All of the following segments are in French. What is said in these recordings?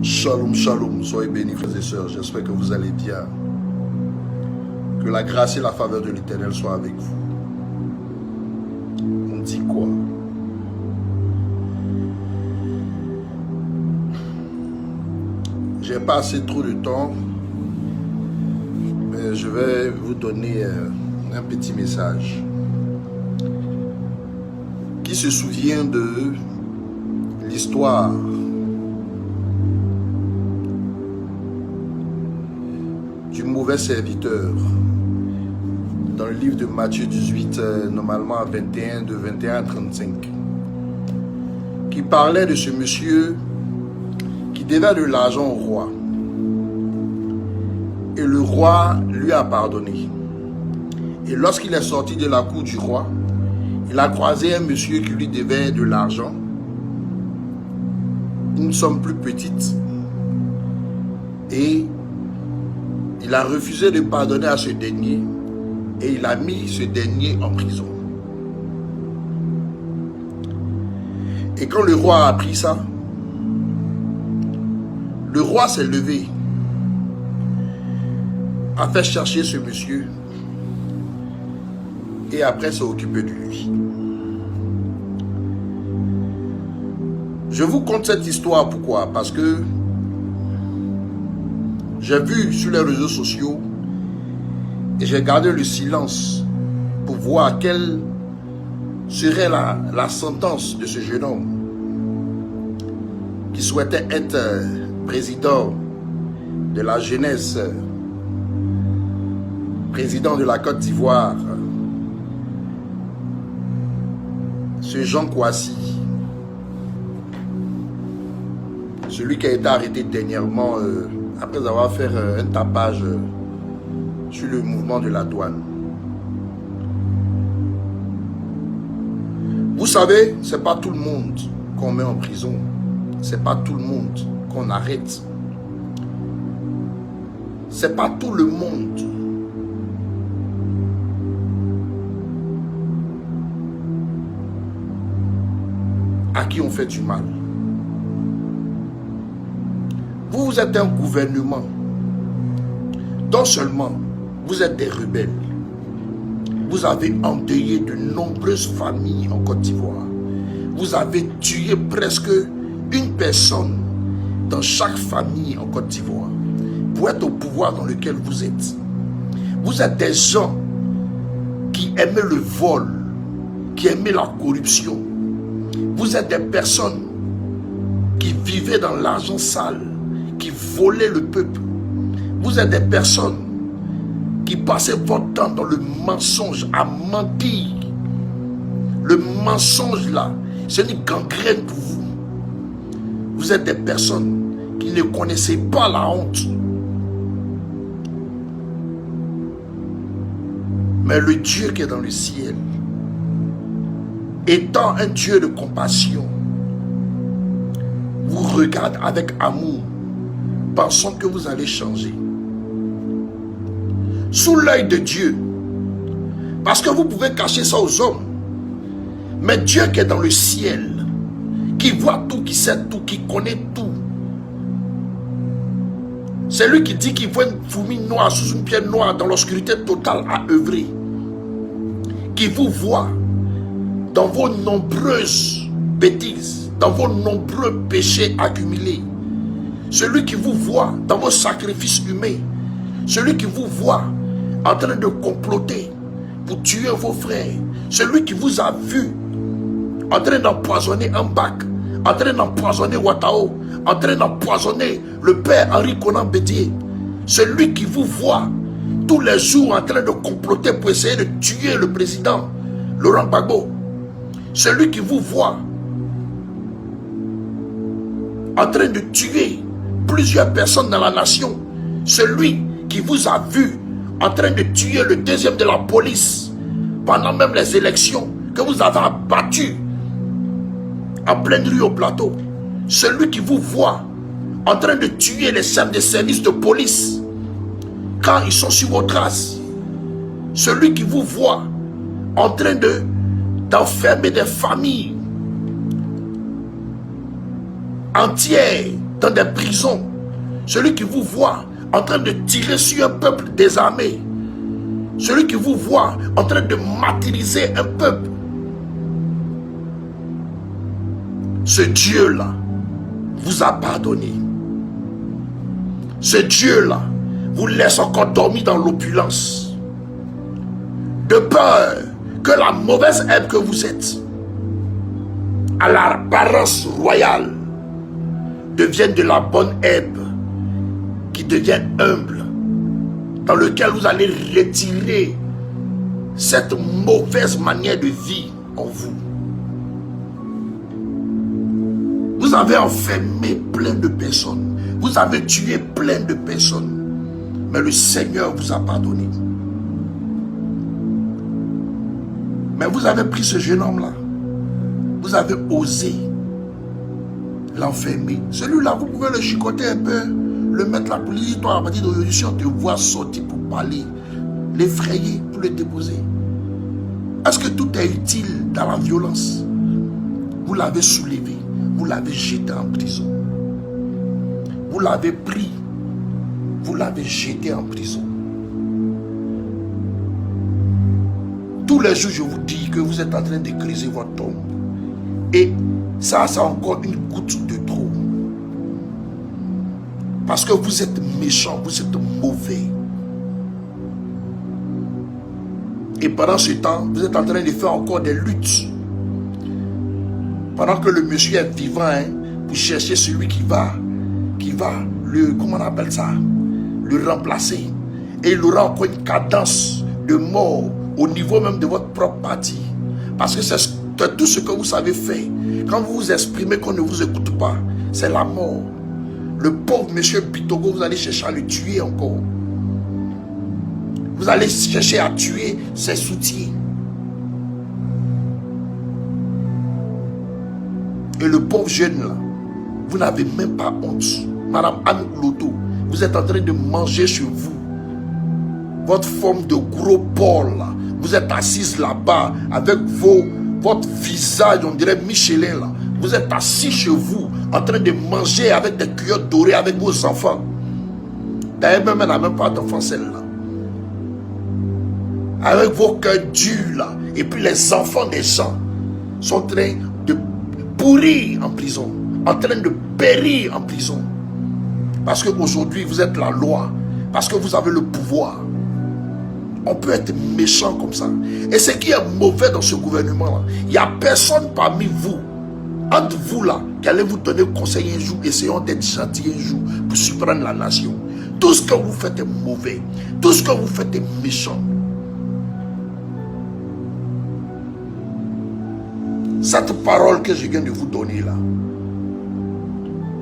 Shalom, shalom, soyez bénis frères et sœurs, j'espère que vous allez bien. Que la grâce et la faveur de l'Éternel soient avec vous. On dit quoi? J'ai pas assez trop de temps, mais je vais vous donner un petit message. Qui se souvient de l'histoire du mauvais serviteur dans le livre de Matthieu 18, normalement 21, de 21 à 35, qui parlait de ce monsieur qui devait de l'argent au roi. Et le roi lui a pardonné. Et lorsqu'il est sorti de la cour du roi, il a croisé un monsieur qui lui devait de l'argent, une somme plus petite, et il a refusé de pardonner à ce dernier et il a mis ce dernier en prison. Et quand le roi a appris ça, le roi s'est levé, a fait chercher ce monsieur et après s'est occupé de lui. Je vous conte cette histoire, pourquoi? Parce que j'ai vu sur les réseaux sociaux et j'ai gardé le silence pour voir quelle serait la sentence de ce jeune homme qui souhaitait être président de la jeunesse, président de la Côte d'Ivoire, ce Jean Kouassi, celui qui a été arrêté dernièrement après avoir fait un tapage sur le mouvement de la douane. Vous savez, c'est pas tout le monde qu'on met en prison. C'est pas tout le monde qu'on arrête. C'est pas tout le monde à qui on fait du mal. Vous êtes un gouvernement dont seulement vous êtes des rebelles. Vous avez endeuillé de nombreuses familles en Côte d'Ivoire. Vous avez tué presque une personne dans chaque famille en Côte d'Ivoire pour être au pouvoir dans lequel vous êtes. Vous êtes des gens qui aimaient le vol, qui aimaient la corruption. Vous êtes des personnes qui vivaient dans l'argent sale, qui volaient le peuple. Vous êtes des personnes qui passaient votre temps dans le mensonge, à mentir. Le mensonge là, c'est une gangrène pour vous. Vous êtes des personnes qui ne connaissaient pas la honte. Mais le Dieu qui est dans le ciel, étant un Dieu de compassion, vous regarde avec amour, pensant que vous allez changer. Sous l'œil de Dieu. Parce que vous pouvez cacher ça aux hommes. Mais Dieu qui est dans le ciel, qui voit tout, qui sait tout, qui connaît tout. C'est lui qui dit qu'il voit une fourmi noire sous une pierre noire dans l'obscurité totale à œuvrer. Qui vous voit dans vos nombreuses bêtises, dans vos nombreux péchés accumulés. Celui qui vous voit dans vos sacrifices humains. Celui qui vous voit en train de comploter pour tuer vos frères. Celui qui vous a vu en train d'empoisonner un bac, en train d'empoisonner Ouattao, en train d'empoisonner le père Henri Konan Bédié. Celui qui vous voit tous les jours en train de comploter pour essayer de tuer le président Laurent Gbagbo. Celui qui vous voit en train de tuer plusieurs personnes dans la nation. Celui qui vous a vu en train de tuer le deuxième de la police pendant même les élections que vous avez abattu en pleine rue au plateau. Celui qui vous voit en train de tuer les chefs de service de police quand ils sont sur vos traces. Celui qui vous voit en train d'enfermer des familles entières dans des prisons, celui qui vous voit en train de tirer sur un peuple désarmé, celui qui vous voit en train de martyriser un peuple, ce Dieu-là vous a pardonné. Ce Dieu-là vous laisse encore dormir dans l'opulence, de peur que la mauvaise herbe que vous êtes, à l'apparence royale, devienne de la bonne herbe qui devient humble, dans lequel vous allez retirer cette mauvaise manière de vie en vous. Vous avez enfermé plein de personnes, vous avez tué plein de personnes, mais le Seigneur vous a pardonné. Mais vous avez pris ce jeune homme-là, vous avez osé l'enfermer. Celui-là, vous pouvez le chicoter un peu, le mettre là pour lui dire, toi, à partir d'aujourd'hui, si on te voit sortir pour parler, l'effrayer, pour le déposer. Est-ce que tout est utile dans la violence? Vous l'avez soulevé, vous l'avez jeté en prison. Vous l'avez pris, vous l'avez jeté en prison. Tous les jours, je vous dis que vous êtes en train de creuser votre tombe. Et ça, c'est encore une goutte de trop. Parce que vous êtes méchant, vous êtes mauvais. Et pendant ce temps, vous êtes en train de faire encore des luttes. Pendant que le monsieur est vivant, vous cherchez celui qui va le, comment on appelle ça, le remplacer. Et il aura encore une cadence de mort au niveau même de votre propre parti. Parce que c'est tout ce que vous savez faire. Quand vous vous exprimez qu'on ne vous écoute pas, c'est la mort. Le pauvre monsieur Bitogo, vous allez chercher à le tuer encore. Vous allez chercher à tuer ses soutiens. Et le pauvre jeune là, vous n'avez même pas honte. Madame Anne Loto, vous êtes en train de manger chez vous. Votre forme de gros porc là, vous êtes assise là-bas avec votre visage, on dirait Michelin là. Vous êtes assis chez vous, en train de manger avec des cuillères dorées avec vos enfants. D'ailleurs, même elle n'a même pas d'enfant celle-là. Avec vos cœurs durs là. Et puis les enfants des gens sont en train de pourrir en prison, en train de périr en prison. Parce qu'aujourd'hui, vous êtes la loi. Parce que vous avez le pouvoir. On peut être méchant comme ça. Et ce qui est mauvais dans ce gouvernement-là, il n'y a personne parmi vous, entre vous là, qui allait vous donner conseil un jour, essayons d'être gentil un jour pour surprendre la nation. Tout ce que vous faites est mauvais. Tout ce que vous faites est méchant. Cette parole que je viens de vous donner là,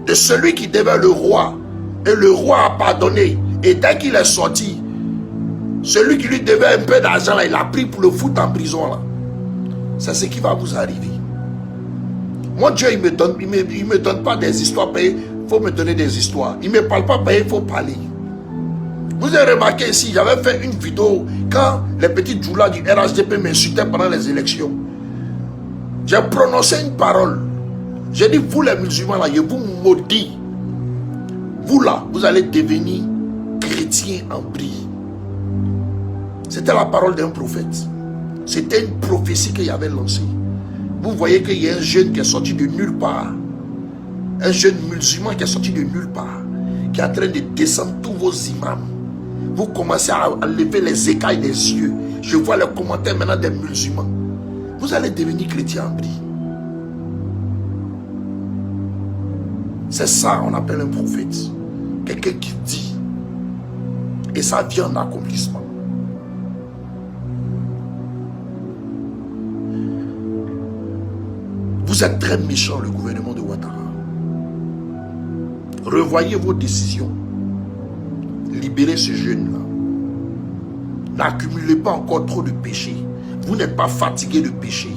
de celui qui devait le roi, et le roi a pardonné, et dès qu'il est sorti, celui qui lui devait un peu d'argent là, il a pris pour le foutre en prison là. C'est ce qui va vous arriver. Moi Dieu il me donne pas des histoires payées, il faut me donner des histoires. Il ne me parle pas payé, il faut parler. Vous avez remarqué ici, j'avais fait une vidéo quand les petits djoulas du RHDP m'insultaient pendant les élections. J'ai prononcé une parole. J'ai dit, vous les musulmans là, je vous maudis. Vous là, vous allez devenir chrétiens en bris. C'était la parole d'un prophète. C'était une prophétie qu'il avait lancée. Vous voyez qu'il y a un jeune qui est sorti de nulle part. Un jeune musulman qui est sorti de nulle part. Qui est en train de descendre tous vos imams. Vous commencez à lever les écailles des yeux. Je vois les commentaires maintenant des musulmans. Vous allez devenir chrétien en bris. C'est ça on appelle un prophète. Quelqu'un qui dit. Et ça vient en accomplissement. Vous êtes très méchant, le gouvernement de Ouattara. Revoyez vos décisions. Libérez ce jeune-là. N'accumulez pas encore trop de péchés. Vous n'êtes pas fatigué de pécher.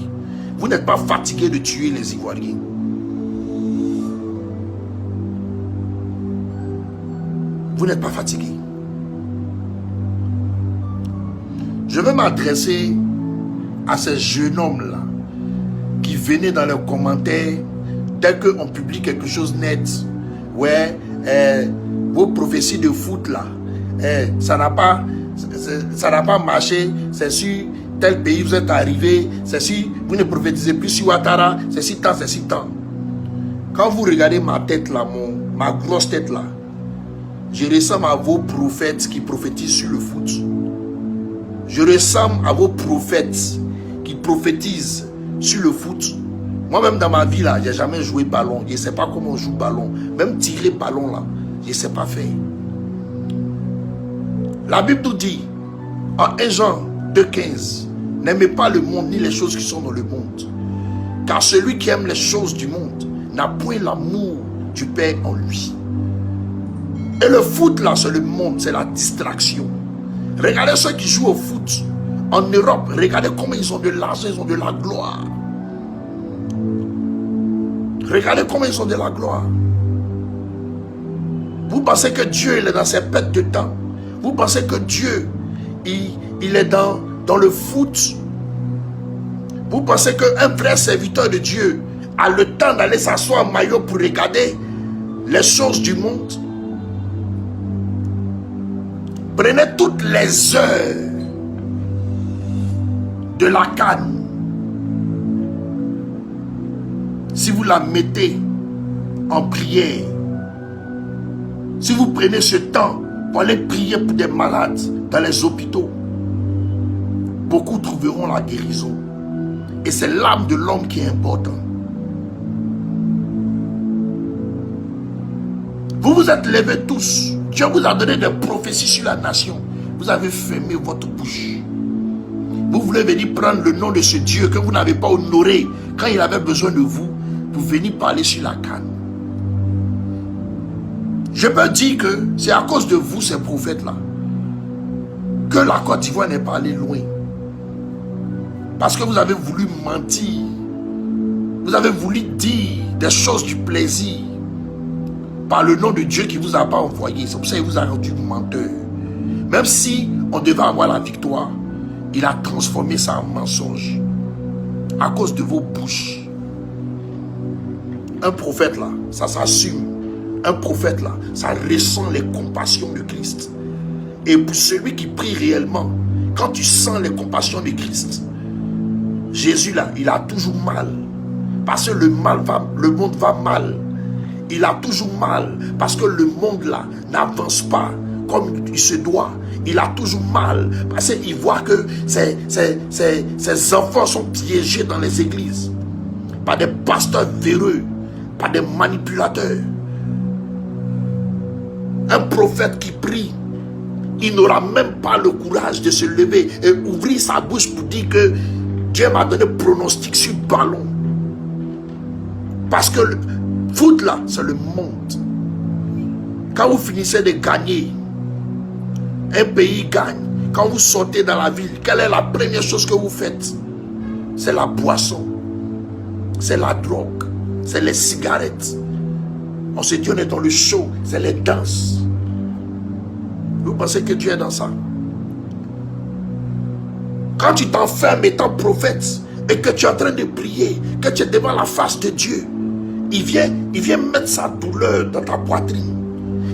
Vous n'êtes pas fatigué de tuer les Ivoiriens. Vous n'êtes pas fatigué. Je vais m'adresser à ces jeunes hommes-là qui venaient dans leurs commentaires dès qu'on publie quelque chose net. ouais, vos prophéties de foot là, ça n'a pas marché, c'est sur tel pays vous êtes arrivé, c'est si vous ne prophétisez plus sur Ouattara, c'est si tant, c'est si tant. Quand vous regardez ma tête là, ma grosse tête là, je ressemble à vos prophètes qui prophétisent sur le foot. Je ressemble à vos prophètes qui prophétisent sur le foot. Moi-même dans ma vie là, j'ai jamais joué ballon. Je ne sais pas comment on joue ballon. Même tirer ballon là, je ne sais pas faire. La Bible nous dit, en 1 Jean 2,15, n'aimez pas le monde ni les choses qui sont dans le monde. Car celui qui aime les choses du monde n'a point l'amour du Père en lui. Et le foot là, c'est le monde, c'est la distraction. Regardez ceux qui jouent au foot en Europe, regardez comment ils ont de l'argent, ils ont de la gloire. Regardez comment ils ont de la gloire. Vous pensez que Dieu il est dans ses pètes de temps. Vous pensez que Dieu il est dans le foot. Vous pensez qu'un vrai serviteur de Dieu a le temps d'aller s'asseoir en maillot pour regarder les choses du monde. Prenez toutes les heures de la CAN. Si vous la mettez en prière, si vous prenez ce temps pour aller prier pour des malades dans les hôpitaux, beaucoup trouveront la guérison. Et c'est l'âme de l'homme qui est important. Vous vous êtes levés tous. Dieu vous a donné des prophéties sur la nation. Vous avez fermé votre bouche. Vous voulez venir prendre le nom de ce Dieu que vous n'avez pas honoré quand il avait besoin de vous pour venir parler sur la CAN. Je peux dire que c'est à cause de vous, ces prophètes-là, que la Côte d'Ivoire n'est pas allée loin. Parce que vous avez voulu mentir. Vous avez voulu dire des choses du plaisir par le nom de Dieu qui ne vous a pas envoyé. C'est pour ça qu'il vous a rendu menteur. Même si on devait avoir la victoire, il a transformé ça en mensonge. À cause de vos bouches. Un prophète là, ça s'assume. Un prophète là, ça ressent les compassions de Christ. Et pour celui qui prie réellement, quand tu sens les compassions de Christ, Jésus là, il a toujours mal. Parce que le monde va mal. Il a toujours mal. Parce que le monde là n'avance pas comme il se doit. Il a toujours mal. Parce qu'il voit que ses enfants sont piégés dans les églises. Par des pasteurs véreux. Par des manipulateurs. Un prophète qui prie, il n'aura même pas le courage de se lever et ouvrir sa bouche pour dire que Dieu m'a donné pronostic sur le ballon. Parce que le foot là, c'est le monde. Quand vous finissez de gagner, un pays gagne. Quand vous sortez dans la ville, quelle est la première chose que vous faites? C'est la boisson. C'est la drogue. C'est les cigarettes. On se dit on est dans le show. C'est les danses. Vous pensez que Dieu est dans ça? Quand tu t'enfermes étant prophète et que tu es en train de prier, que tu es devant la face de Dieu, il vient mettre sa douleur dans ta poitrine.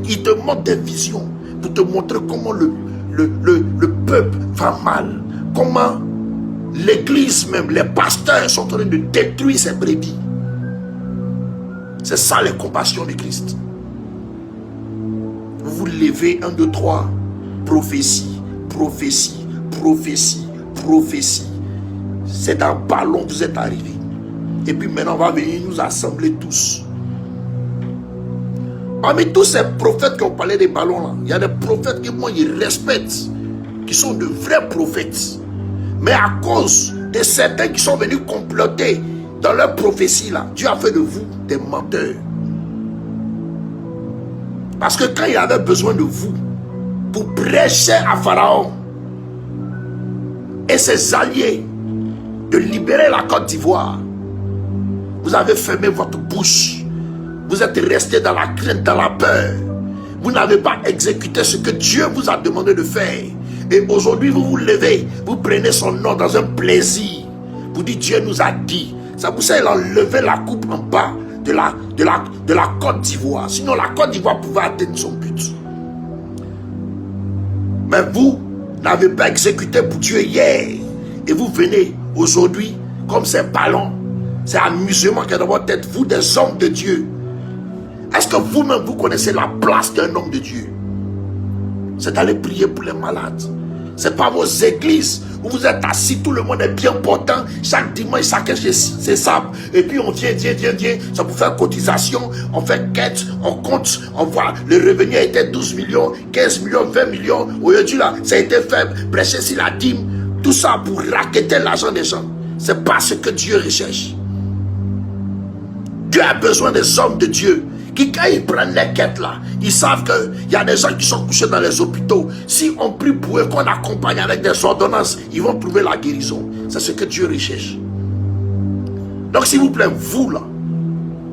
Il te montre des visions pour te montrer comment le peuple va mal. Comment l'église même, les pasteurs sont en train de détruire ses brebis. C'est ça les compassions de Christ. Vous vous levez, 1, 2, 3, prophétie, prophétie, prophétie, prophétie. C'est dans le ballon que vous êtes arrivés. Et puis maintenant, on va venir nous assembler tous. Parmi tous ces prophètes qui ont parlé des ballons là, il y a des prophètes que moi, ils respectent, qui sont de vrais prophètes. Mais à cause de certains qui sont venus comploter dans leur prophétie là, Dieu a fait de vous des menteurs. Parce que quand il avait besoin de vous pour prêcher à Pharaon et ses alliés de libérer la Côte d'Ivoire, vous avez fermé votre bouche. Vous êtes resté dans la crainte, dans la peur. Vous n'avez pas exécuté ce que Dieu vous a demandé de faire. Et aujourd'hui, vous vous levez, vous prenez son nom dans un plaisir. Vous dites, Dieu nous a dit. Ça vous sert, il a levé la coupe en bas de la Côte d'Ivoire. Sinon, la Côte d'Ivoire pouvait atteindre son but. Mais vous n'avez pas exécuté pour Dieu hier. Et vous venez aujourd'hui, comme ces ballons, c'est amusement qui est dans votre tête, vous des hommes de Dieu. Est-ce que vous-même vous connaissez la place d'un homme de Dieu? C'est d'aller prier pour les malades. C'est pas vos églises où vous êtes assis, tout le monde est bien portant. Chaque dimanche, chacun c'est ça. Et puis on vient, ça pour faire cotisation, on fait quête, on compte, on voit le revenu a été 12 millions, 15 millions, 20 millions. Aujourd'hui là, ça a été faible, prêcher sur la dîme. Tout ça pour racketter l'argent des gens. C'est pas ce que Dieu recherche. Dieu a besoin des hommes de Dieu qui, quand ils prennent les quêtes là, ils savent qu'il y a des gens qui sont couchés dans les hôpitaux. Si on prie pour eux, qu'on accompagne avec des ordonnances, ils vont trouver la guérison. C'est ce que Dieu recherche. Donc s'il vous plaît, vous là,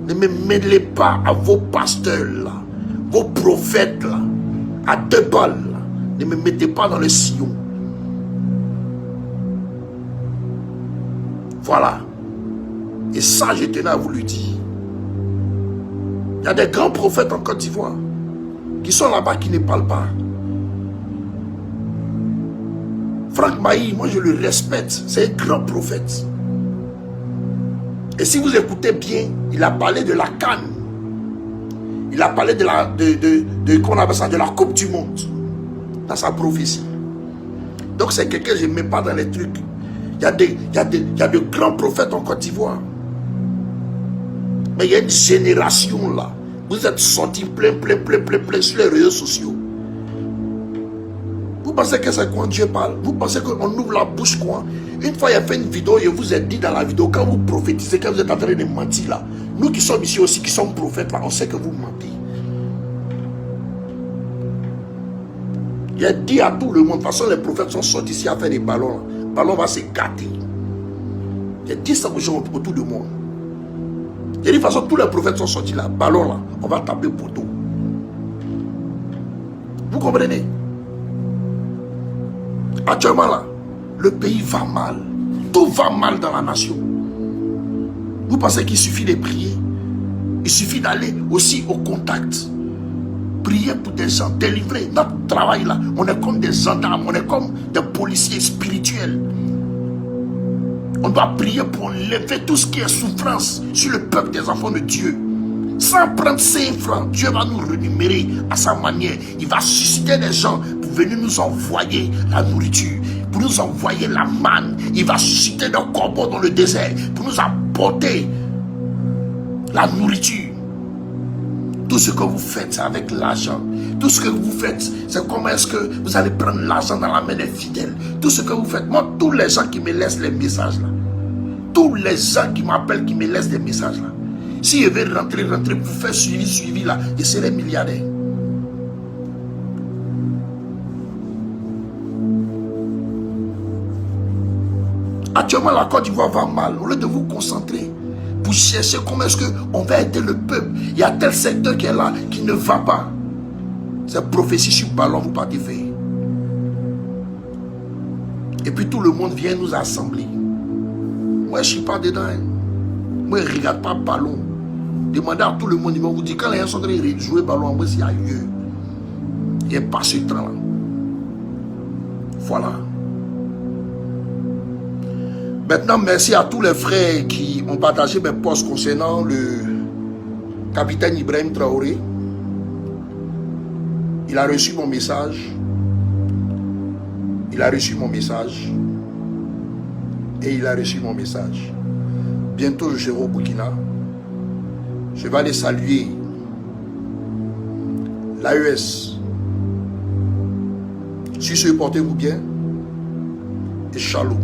ne me mêlez pas à vos pasteurs là, vos prophètes là, à deux balles là. Ne me mettez pas dans le sillon. Voilà. Et ça, je tenais à vous le dire. Il y a des grands prophètes en Côte d'Ivoire qui sont là-bas, qui ne parlent pas. Franck Mahi, moi je le respecte, c'est un grand prophète. Et si vous écoutez bien, il a parlé de la CAN. Il a parlé qu'on appelle ça, de la Coupe du Monde dans sa prophétie. Donc c'est quelqu'un que je ne mets pas dans les trucs. Il y a de grands prophètes en Côte d'Ivoire. Mais il y a une génération là. Vous êtes sortis plein sur les réseaux sociaux. Vous pensez que c'est quand Dieu parle? Vous pensez qu'on ouvre la bouche quoi? Une fois il a fait une vidéo, je vous ai dit dans la vidéo, quand vous prophétisez, quand vous êtes en train de mentir là, nous qui sommes ici aussi, qui sommes prophètes là, on sait que vous mentez. Il a dit à tout le monde, de toute façon les prophètes sont sortis ici à faire des ballons là. Le ballon va se gâter. J'ai dit ça aux gens autour de moi. J'ai dit de toute façon tous les prophètes sont sortis là, ballon là, on va taper poteau. Vous comprenez? Actuellement là, le pays va mal. Tout va mal dans la nation. Vous pensez qu'il suffit de prier? Il suffit d'aller aussi au contact. Prier pour des gens, délivrer. Notre travail là, on est comme des gendarmes, on est comme des policiers spirituels. On doit prier pour enlever tout ce qui est souffrance sur le peuple des enfants de Dieu. Sans prendre 5 francs, Dieu va nous rémunérer à sa manière. Il va susciter des gens pour venir nous envoyer la nourriture, pour nous envoyer la manne. Il va susciter des corbeaux dans le désert pour nous apporter la nourriture. Tout ce que vous faites, c'est avec l'argent. Tout ce que vous faites, c'est comment est-ce que vous allez prendre l'argent dans la main des fidèles. Tout ce que vous faites, moi, tous les gens qui me laissent les messages là, tous les gens qui m'appellent, qui me laissent des messages là, si je vais rentrer pour faire suivi là, je serai milliardaire. Actuellement, la Côte d'Ivoire va mal. Au lieu de vous concentrer pour chercher comment est-ce qu'on va aider le peuple, il y a tel secteur qui est là, qui ne va pas. C'est prophétie sur ballon, vous partez faire. Et puis tout le monde vient nous assembler. Moi, je ne suis pas dedans. Hein. Moi, je ne regarde pas ballon. Demandez à tout le monde, ils vont vous dire, quand les gens sont en train de jouer ballon, moi, c'est ailleurs. Il n'y a pas ce temps-là. Voilà. Maintenant, merci à tous les frères qui ont partagé mes posts concernant le capitaine Ibrahim Traoré. Il a reçu mon message. Il a reçu mon message. Et il a reçu mon message. Bientôt, je serai au Burkina. Je vais aller saluer l'AES. Si ce portez-vous bien. Et shalom.